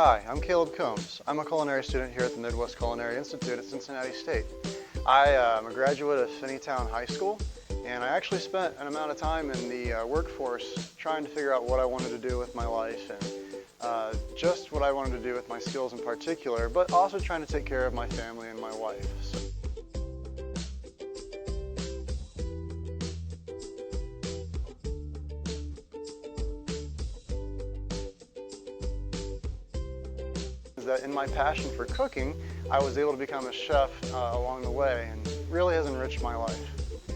Hi, I'm Caleb Combs. I'm a culinary student here at the Midwest Culinary Institute at Cincinnati State. I am a graduate of Finneytown High School, and I actually spent an amount of time in the workforce trying to figure out what I wanted to do with my life and just what I wanted to do with my skills in particular, but also trying to take care of my family and my wife. That in my passion for cooking, I was able to become a chef along the way, and really has enriched my life.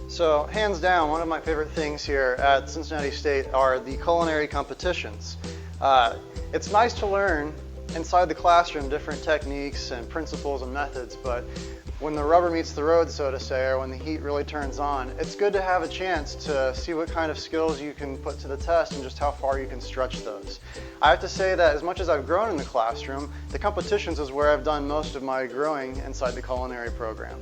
So hands down, one of my favorite things here at Cincinnati State are the culinary competitions. It's nice to learn inside the classroom different techniques and principles and methods, but when the rubber meets the road, so to say, or when the heat really turns on, it's good to have a chance to see what kind of skills you can put to the test and just how far you can stretch those. I have to say that as much as I've grown in the classroom, the competitions is where I've done most of my growing inside the culinary program.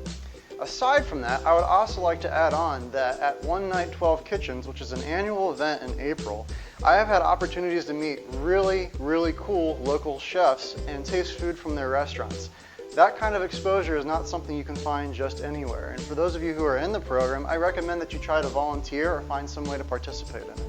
Aside from that, I would also like to add on that at One Night 12 Kitchens, which is an annual event in April, I have had opportunities to meet really cool local chefs and taste food from their restaurants. That kind of exposure is not something you can find just anywhere, and for those of you who are in the program, I recommend that you try to volunteer or find some way to participate in it.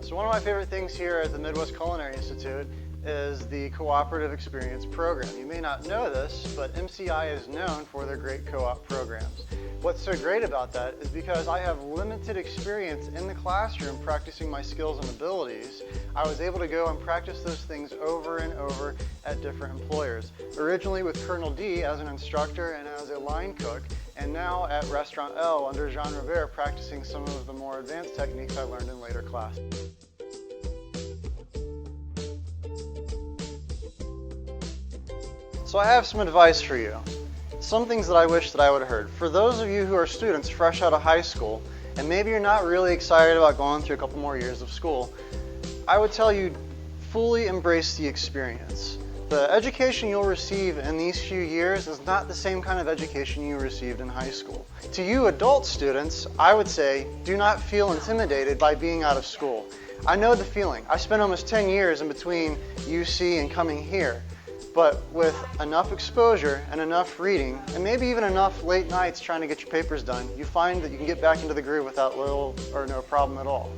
So one of my favorite things here at the Midwest Culinary Institute is the Cooperative Experience Program. You may not know this, but MCI is known for their great co-op programs. What's so great about that is because I have limited experience in the classroom practicing my skills and abilities, I was able to go and practice those things over and over at different employers. Originally with Colonel D as an instructor and as a line cook, and now at Restaurant L under Jean Rivera practicing some of the more advanced techniques I learned in later classes. So I have some advice for you. Some things that I wish that I would have heard. For those of you who are students fresh out of high school, and maybe you're not really excited about going through a couple more years of school, I would tell you, fully embrace the experience. The education you'll receive in these few years is not the same kind of education you received in high school. To you adult students, I would say, do not feel intimidated by being out of school. I know the feeling. I spent almost 10 years in between UC and coming here. But with enough exposure and enough reading, and maybe even enough late nights trying to get your papers done, you find that you can get back into the groove without little or no problem at all.